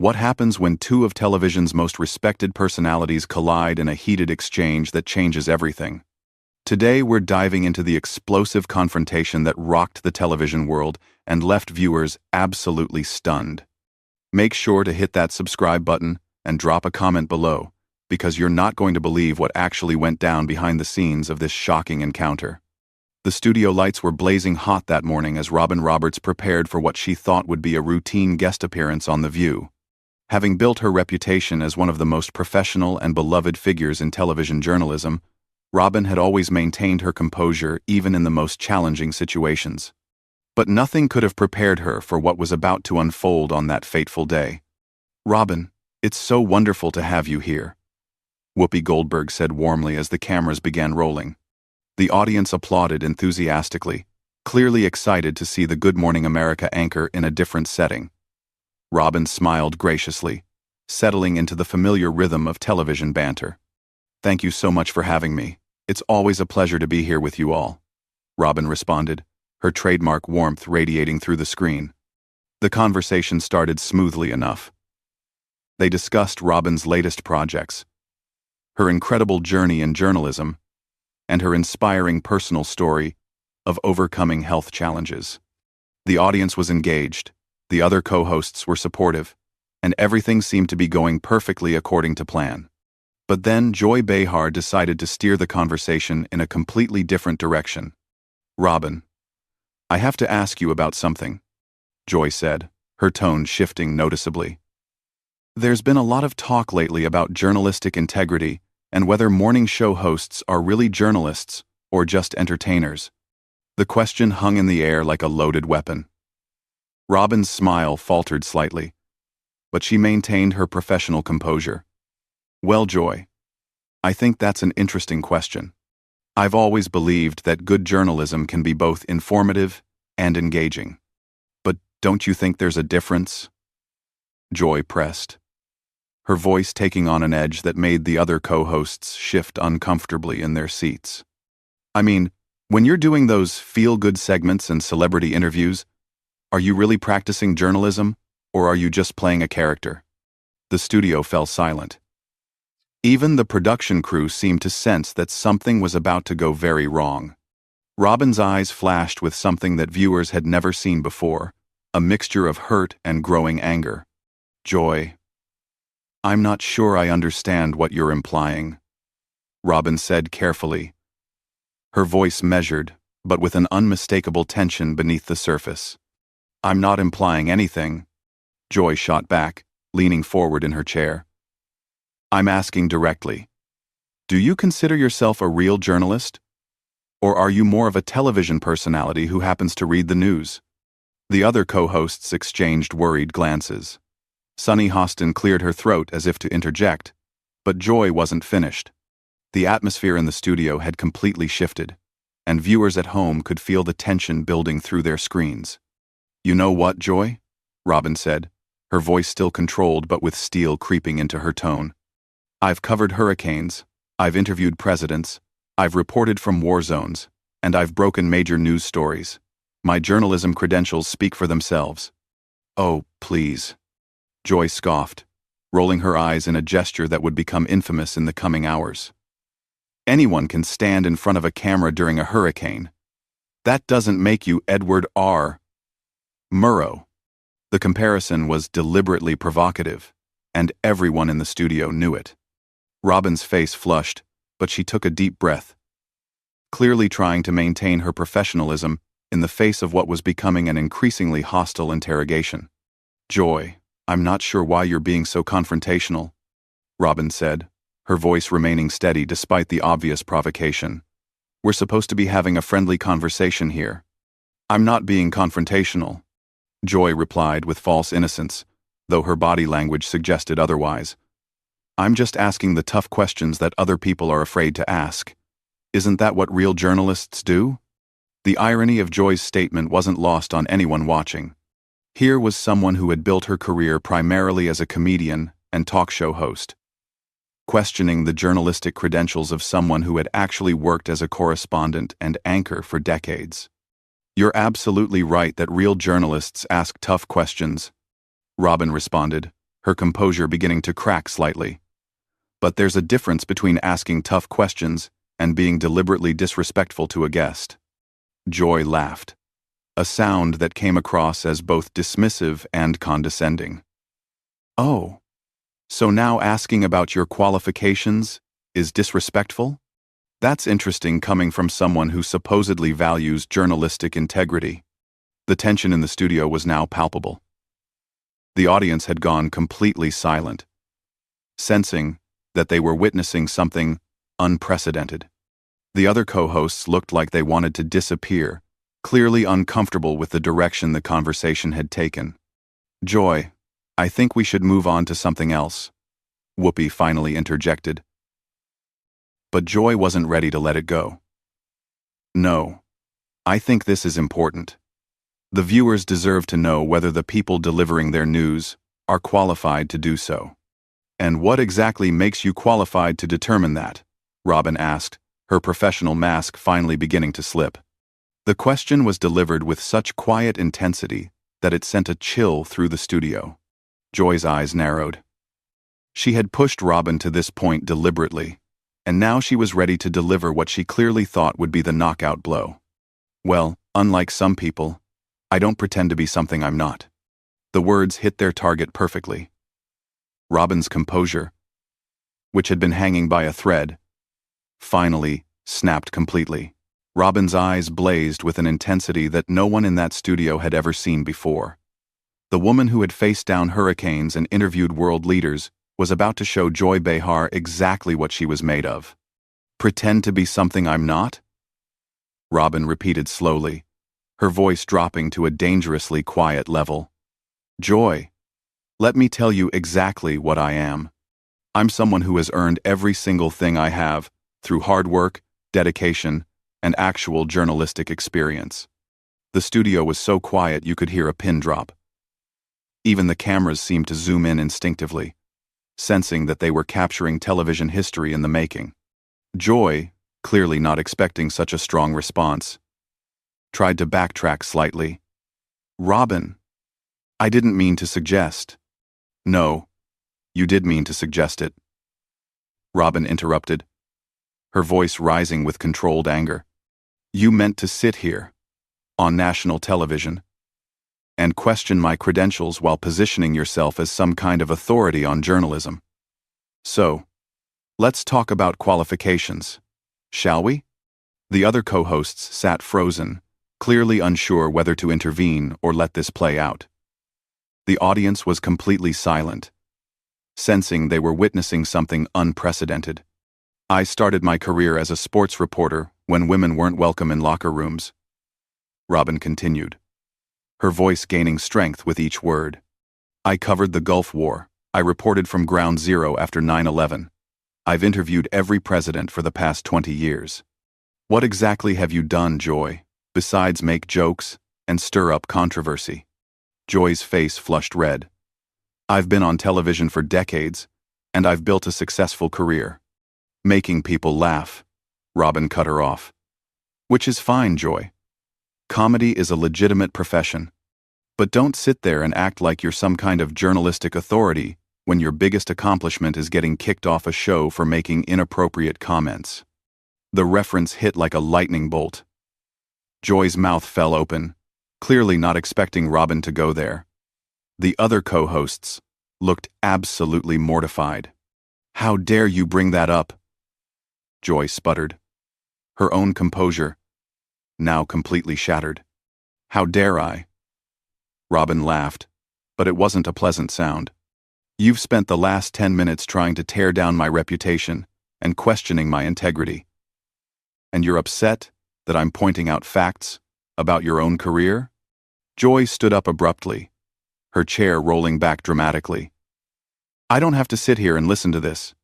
What happens when two of television's most respected personalities collide in a heated exchange that changes everything? Today we're diving into the explosive confrontation that rocked the television world and left viewers absolutely stunned. Make sure to hit that subscribe button and drop a comment below, because you're not going to believe what actually went down behind the scenes of this shocking encounter. The studio lights were blazing hot that morning as Robin Roberts prepared for what she thought would be a routine guest appearance on The View. Having built her reputation as one of the most professional and beloved figures in television journalism, Robin had always maintained her composure even in the most challenging situations. But nothing could have prepared her for what was about to unfold on that fateful day. "Robin, it's so wonderful to have you here," Whoopi Goldberg said warmly as the cameras began rolling. The audience applauded enthusiastically, clearly excited to see the Good Morning America anchor in a different setting. Robin smiled graciously, settling into the familiar rhythm of television banter. "Thank you so much for having me. It's always a pleasure to be here with you all," Robin responded, her trademark warmth radiating through the screen. The conversation started smoothly enough. They discussed Robin's latest projects, her incredible journey in journalism, and her inspiring personal story of overcoming health challenges. The audience was engaged, the other co-hosts were supportive, and everything seemed to be going perfectly according to plan. But then Joy Behar decided to steer the conversation in a completely different direction. "Robin, I have to ask you about something," Joy said, her tone shifting noticeably. "There's been a lot of talk lately about journalistic integrity and whether morning show hosts are really journalists or just entertainers." The question hung in the air like a loaded weapon. Robin's smile faltered slightly, but she maintained her professional composure. "Well, Joy, I think that's an interesting question. I've always believed that good journalism can be both informative and engaging. But don't you think there's a difference?" Joy pressed, her voice taking on an edge that made the other co-hosts shift uncomfortably in their seats. "I mean, when you're doing those feel-good segments and celebrity interviews, are you really practicing journalism, or are you just playing a character?" The studio fell silent. Even the production crew seemed to sense that something was about to go very wrong. Robin's eyes flashed with something that viewers had never seen before, a mixture of hurt and growing anger. "Joy, I'm not sure I understand what you're implying," Robin said carefully, her voice measured, but with an unmistakable tension beneath the surface. "I'm not implying anything," Joy shot back, leaning forward in her chair. "I'm asking directly. Do you consider yourself a real journalist? Or are you more of a television personality who happens to read the news?" The other co-hosts exchanged worried glances. Sunny Hostin cleared her throat as if to interject, but Joy wasn't finished. The atmosphere in the studio had completely shifted, and viewers at home could feel the tension building through their screens. "You know what, Joy?" Robin said, her voice still controlled but with steel creeping into her tone. "I've covered hurricanes, I've interviewed presidents, I've reported from war zones, and I've broken major news stories. My journalism credentials speak for themselves." "Oh, please," Joy scoffed, rolling her eyes in a gesture that would become infamous in the coming hours. "Anyone can stand in front of a camera during a hurricane. That doesn't make you Edward R. Murrow." The comparison was deliberately provocative, and everyone in the studio knew it. Robin's face flushed, but she took a deep breath, clearly trying to maintain her professionalism in the face of what was becoming an increasingly hostile interrogation. "Joy, I'm not sure why you're being so confrontational," Robin said, her voice remaining steady despite the obvious provocation. "We're supposed to be having a friendly conversation here." "I'm not being confrontational," Joy replied with false innocence, though her body language suggested otherwise. "I'm just asking the tough questions that other people are afraid to ask. Isn't that what real journalists do?" The irony of Joy's statement wasn't lost on anyone watching. Here was someone who had built her career primarily as a comedian and talk show host, questioning the journalistic credentials of someone who had actually worked as a correspondent and anchor for decades. "You're absolutely right that real journalists ask tough questions," Robin responded, her composure beginning to crack slightly. But there's a difference between asking tough questions and being deliberately disrespectful to a guest. Joy laughed, a sound that came across as both dismissive and condescending. Oh, so now asking about your qualifications is disrespectful? That's interesting coming from someone who supposedly values journalistic integrity. The tension in the studio was now palpable. The audience had gone completely silent, sensing that they were witnessing something unprecedented. The other co-hosts looked like they wanted to disappear, clearly uncomfortable with the direction the conversation had taken. "Joy, I think we should move on to something else," Whoopi finally interjected. But Joy wasn't ready to let it go. "No, I think this is important. The viewers deserve to know whether the people delivering their news are qualified to do so." "And what exactly makes you qualified to determine that?" Robin asked, her professional mask finally beginning to slip. The question was delivered with such quiet intensity that it sent a chill through the studio. Joy's eyes narrowed. She had pushed Robin to this point deliberately, and now she was ready to deliver what she clearly thought would be the knockout blow. "Well, unlike some people, I don't pretend to be something I'm not." The words hit their target perfectly. Robin's composure, which had been hanging by a thread, finally snapped completely. Robin's eyes blazed with an intensity that no one in that studio had ever seen before. The woman who had faced down hurricanes and interviewed world leaders was about to show Joy Behar exactly what she was made of. "Pretend to be something I'm not?" Robin repeated slowly, her voice dropping to a dangerously quiet level. "Joy, let me tell you exactly what I am. I'm someone who has earned every single thing I have through hard work, dedication, and actual journalistic experience." The studio was so quiet you could hear a pin drop. Even the cameras seemed to zoom in instinctively, sensing that they were capturing television history in the making. Joy, clearly not expecting such a strong response, tried to backtrack slightly. "Robin, I didn't mean to suggest." "No, you did mean to suggest it," Robin interrupted, her voice rising with controlled anger. "You meant to sit here, on national television, and question my credentials while positioning yourself as some kind of authority on journalism. So, let's talk about qualifications, shall we?" The other co-hosts sat frozen, clearly unsure whether to intervene or let this play out. The audience was completely silent, sensing they were witnessing something unprecedented. "I started my career as a sports reporter when women weren't welcome in locker rooms," Robin continued, her voice gaining strength with each word. "I covered the Gulf War. I reported from ground zero after 9/11. I've interviewed every president for the past 20 years. What exactly have you done, Joy, besides make jokes and stir up controversy?" Joy's face flushed red. "I've been on television for decades, and I've built a successful career." "Making people laugh," Robin cut her off. "Which is fine, Joy. Comedy is a legitimate profession. But don't sit there and act like you're some kind of journalistic authority when your biggest accomplishment is getting kicked off a show for making inappropriate comments." The reference hit like a lightning bolt. Joy's mouth fell open, clearly not expecting Robin to go there. The other co-hosts looked absolutely mortified. "How dare you bring that up?" Joy sputtered, her own composure now completely shattered. "How dare I?" Robin laughed, but it wasn't a pleasant sound. "You've spent the last 10 minutes trying to tear down my reputation and questioning my integrity. And you're upset that I'm pointing out facts about your own career?" Joy stood up abruptly, her chair rolling back dramatically. "I don't have to sit here and listen to this."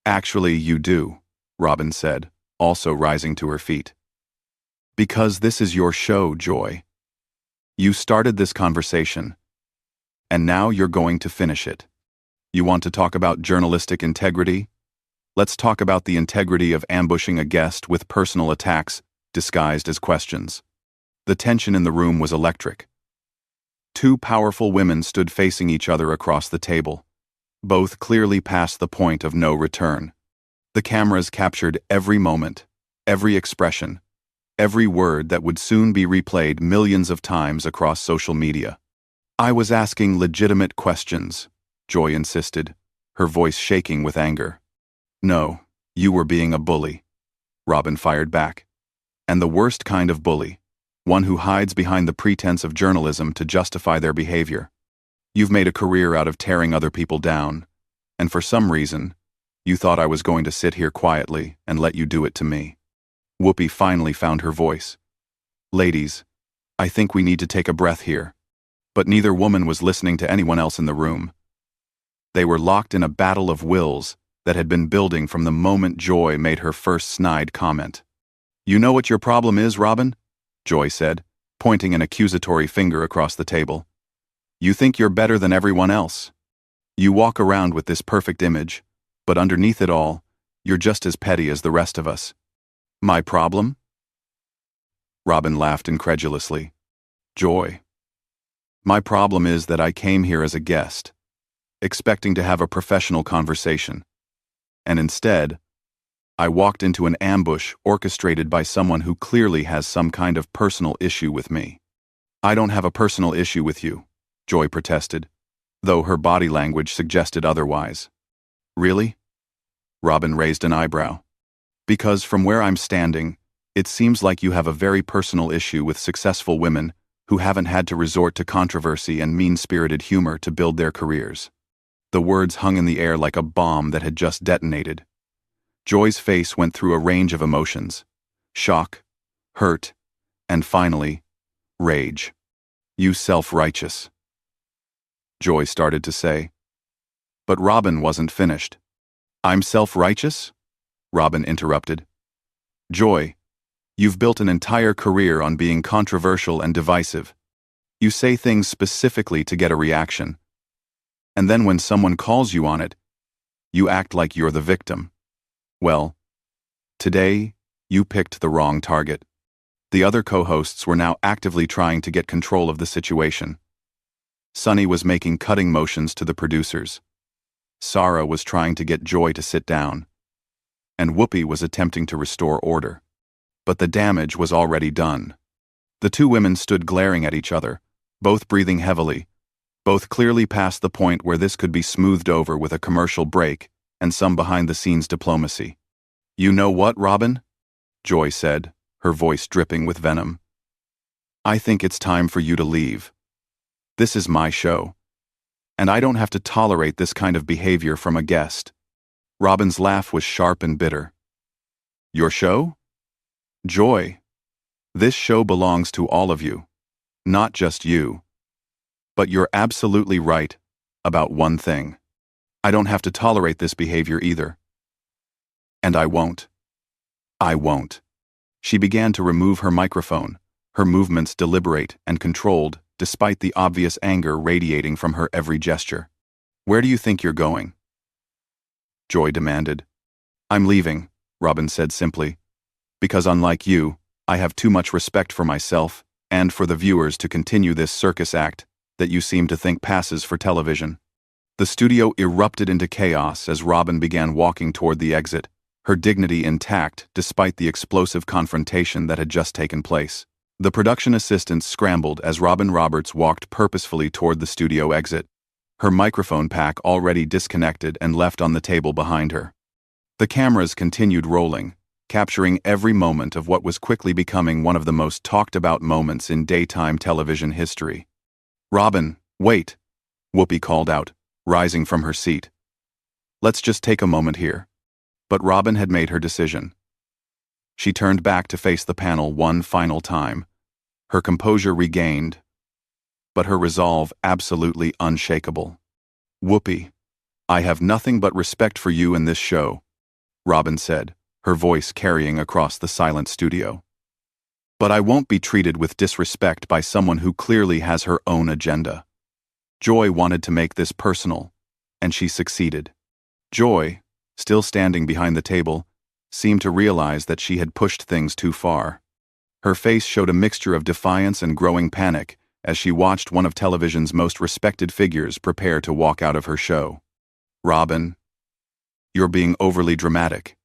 "Actually, you do," Robin said, also rising to her feet. "Because this is your show, Joy. You started this conversation, and now you're going to finish it. You want to talk about journalistic integrity? Let's talk about the integrity of ambushing a guest with personal attacks disguised as questions." The tension in the room was electric. Two powerful women stood facing each other across the table, both clearly past the point of no return. The cameras captured every moment, every expression, every word that would soon be replayed millions of times across social media. "I was asking legitimate questions," Joy insisted, her voice shaking with anger. "No, you were being a bully," Robin fired back. "And the worst kind of bully, one who hides behind the pretense of journalism to justify their behavior. You've made a career out of tearing other people down, and for some reason, you thought I was going to sit here quietly and let you do it to me." Whoopi finally found her voice. "Ladies, I think we need to take a breath here." But neither woman was listening to anyone else in the room. They were locked in a battle of wills that had been building from the moment Joy made her first snide comment. "You know what your problem is, Robin?" Joy said, pointing an accusatory finger across the table. "You think you're better than everyone else. You walk around with this perfect image, but underneath it all, you're just as petty as the rest of us." "My problem?" Robin laughed incredulously. "Joy, my problem is that I came here as a guest, expecting to have a professional conversation. And instead, I walked into an ambush orchestrated by someone who clearly has some kind of personal issue with me." "I don't have a personal issue with you," Joy protested, though her body language suggested otherwise. "Really?" Robin raised an eyebrow. "Because from where I'm standing, it seems like you have a very personal issue with successful women who haven't had to resort to controversy and mean-spirited humor to build their careers." The words hung in the air like a bomb that had just detonated. Joy's face went through a range of emotions: shock, hurt, and finally, rage. "You self-righteous," Joy started to say. But Robin wasn't finished. "I'm self-righteous?" Robin interrupted. "Joy, you've built an entire career on being controversial and divisive. You say things specifically to get a reaction. And then when someone calls you on it, you act like you're the victim. Well, today, you picked the wrong target." The other co-hosts were now actively trying to get control of the situation. Sunny was making cutting motions to the producers. Sarah was trying to get Joy to sit down. And Whoopi was attempting to restore order. But the damage was already done. The two women stood glaring at each other, both breathing heavily, both clearly past the point where this could be smoothed over with a commercial break and some behind-the-scenes diplomacy. "You know what, Robin?" Joy said, her voice dripping with venom. "I think it's time for you to leave. This is my show, and I don't have to tolerate this kind of behavior from a guest." Robin's laugh was sharp and bitter. "Your show? Joy, this show belongs to all of you, not just you. But you're absolutely right about one thing. I don't have to tolerate this behavior either. And I won't. I won't." She began to remove her microphone, her movements deliberate and controlled despite the obvious anger radiating from her every gesture. "Where do you think you're going?" Joy demanded. "I'm leaving," Robin said simply, "because unlike you, I have too much respect for myself and for the viewers to continue this circus act that you seem to think passes for television." The studio erupted into chaos as Robin began walking toward the exit, her dignity intact despite the explosive confrontation that had just taken place. The production assistants scrambled as Robin Roberts walked purposefully toward the studio exit, her microphone pack already disconnected and left on the table behind her. The cameras continued rolling, capturing every moment of what was quickly becoming one of the most talked-about moments in daytime television history. "Robin, wait," Whoopi called out, rising from her seat. "Let's just take a moment here." But Robin had made her decision. She turned back to face the panel one final time, her composure regained, but her resolve absolutely unshakable. "Whoopi, I have nothing but respect for you in this show," Robin said, her voice carrying across the silent studio. "But I won't be treated with disrespect by someone who clearly has her own agenda." Joy wanted to make this personal, and she succeeded. Joy, still standing behind the table, seemed to realize that she had pushed things too far. Her face showed a mixture of defiance and growing panic as she watched one of television's most respected figures prepare to walk out of her show. "Robin, you're being overly dramatic,"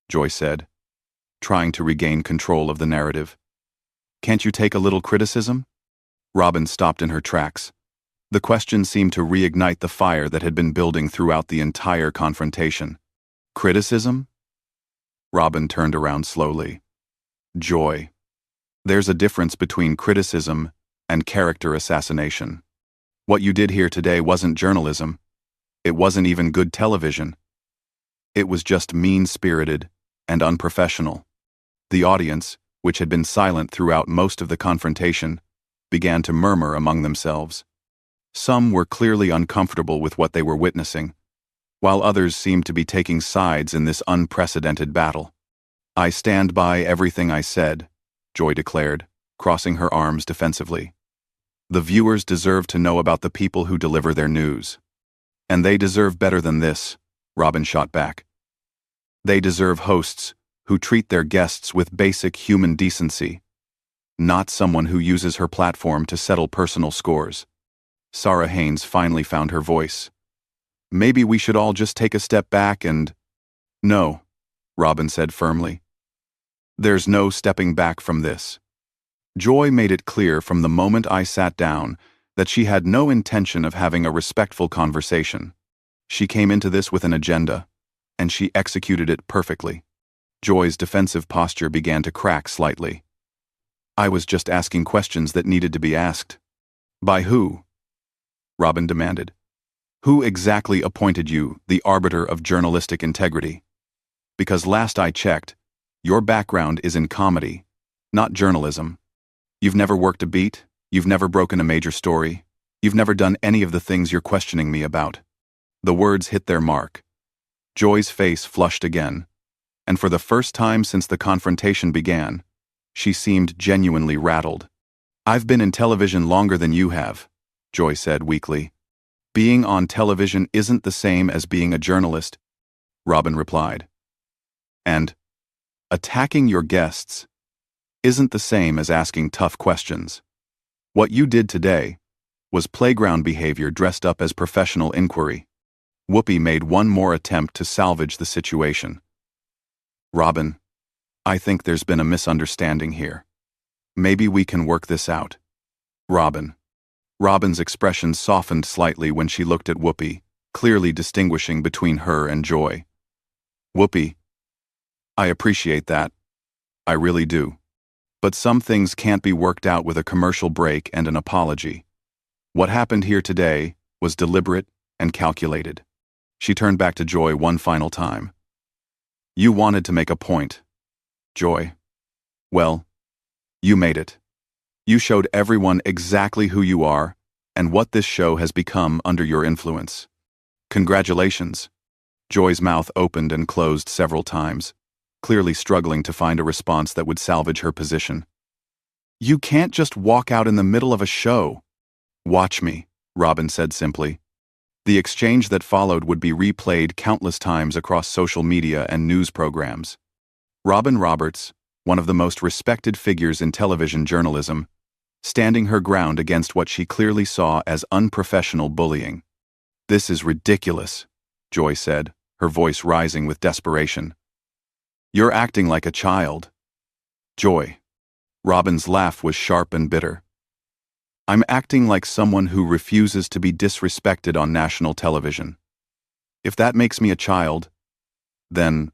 Joy said, trying to regain control of the narrative. "Can't you take a little criticism?" Robin stopped in her tracks. The question seemed to reignite the fire that had been building throughout the entire confrontation. "Criticism?" Robin turned around slowly. "Joy, there's a difference between criticism and character assassination. What you did here today wasn't journalism. It wasn't even good television. It was just mean-spirited and unprofessional." The audience, which had been silent throughout most of the confrontation, began to murmur among themselves. Some were clearly uncomfortable with what they were witnessing, while others seemed to be taking sides in this unprecedented battle. "I stand by everything I said," Joy declared, crossing her arms defensively. "The viewers deserve to know about the people who deliver their news. And they deserve better than this," Robin shot back. "They deserve hosts who treat their guests with basic human decency, not someone who uses her platform to settle personal scores." Sarah Haynes finally found her voice. "Maybe we should all just take a step back and—" "No," Robin said firmly. "There's no stepping back from this. Joy made it clear from the moment I sat down that she had no intention of having a respectful conversation. She came into this with an agenda, and she executed it perfectly." Joy's defensive posture began to crack slightly. "I was just asking questions that needed to be asked." "By who?" Robin demanded. "Who exactly appointed you the arbiter of journalistic integrity? Because last I checked, your background is in comedy, not journalism. You've never worked a beat, you've never broken a major story, you've never done any of the things you're questioning me about." The words hit their mark. Joy's face flushed again, and for the first time since the confrontation began, she seemed genuinely rattled. "I've been in television longer than you have," Joy said weakly. "Being on television isn't the same as being a journalist," Robin replied. "And attacking your guests isn't the same as asking tough questions. What you did today was playground behavior dressed up as professional inquiry." Whoopi made one more attempt to salvage the situation. "Robin, I think there's been a misunderstanding here. Maybe we can work this out." Robin's expression softened slightly when she looked at Whoopi, clearly distinguishing between her and Joy. "Whoopi, I appreciate that. I really do. But some things can't be worked out with a commercial break and an apology. What happened here today was deliberate and calculated." She turned back to Joy one final time. "You wanted to make a point, Joy. Well, you made it. You showed everyone exactly who you are and what this show has become under your influence. Congratulations." Joy's mouth opened and closed several times, clearly struggling to find a response that would salvage her position. "You can't just walk out in the middle of a show." "Watch me," Robin said simply. The exchange that followed would be replayed countless times across social media and news programs. Robin Roberts, one of the most respected figures in television journalism, standing her ground against what she clearly saw as unprofessional bullying. "This is ridiculous," Joy said, her voice rising with desperation. "You're acting like a child." "Joy." Robin's laugh was sharp and bitter. "I'm acting like someone who refuses to be disrespected on national television. If that makes me a child, then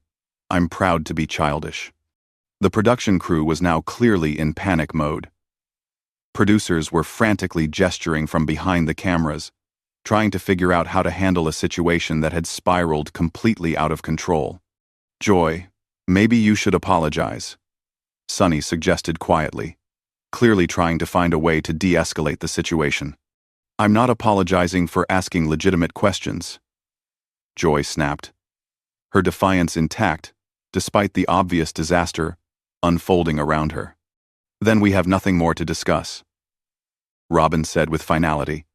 I'm proud to be childish." The production crew was now clearly in panic mode. Producers were frantically gesturing from behind the cameras, trying to figure out how to handle a situation that had spiraled completely out of control. "Joy, maybe you should apologize," Sunny suggested quietly, clearly trying to find a way to de-escalate the situation. "I'm not apologizing for asking legitimate questions," Joy snapped, her defiance intact despite the obvious disaster unfolding around her. "Then we have nothing more to discuss," Robin said with finality.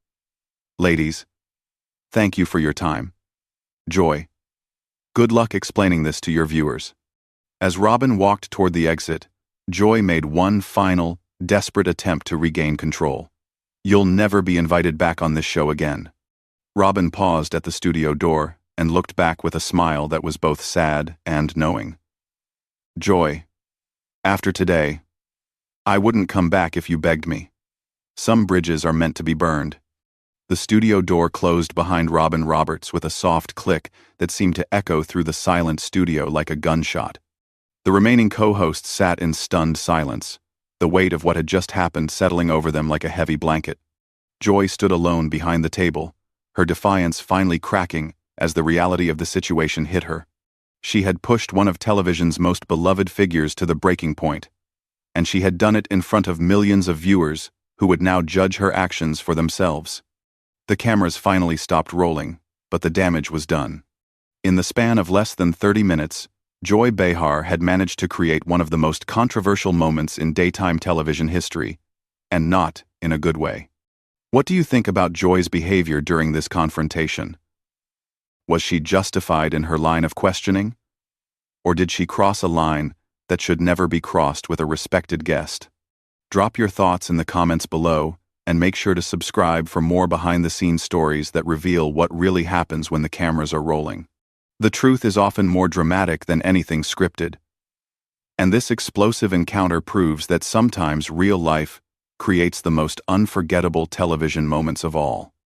"Ladies, thank you for your time. Joy, good luck explaining this to your viewers." As Robin walked toward the exit, Joy made one final, desperate attempt to regain control. You'll never be invited back on this show again." Robin paused at the studio door and looked back with a smile that was both sad and knowing. "Joy, after today, I wouldn't come back if you begged me. Some bridges are meant to be burned." The studio door closed behind Robin Roberts with a soft click that seemed to echo through the silent studio like a gunshot. The remaining co-hosts sat in stunned silence, the weight of what had just happened settling over them like a heavy blanket. Joy stood alone behind the table, her defiance finally cracking as the reality of the situation hit her. She had pushed one of television's most beloved figures to the breaking point, and she had done it in front of millions of viewers who would now judge her actions for themselves. The cameras finally stopped rolling, but the damage was done. In the span of less than 30 minutes, Joy Behar had managed to create one of the most controversial moments in daytime television history, and not in a good way. What do you think about Joy's behavior during this confrontation? Was she justified in her line of questioning? Or did she cross a line that should never be crossed with a respected guest? Drop your thoughts in the comments below, and make sure to subscribe for more behind-the-scenes stories that reveal what really happens when the cameras are rolling. The truth is often more dramatic than anything scripted. And this explosive encounter proves that sometimes real life creates the most unforgettable television moments of all.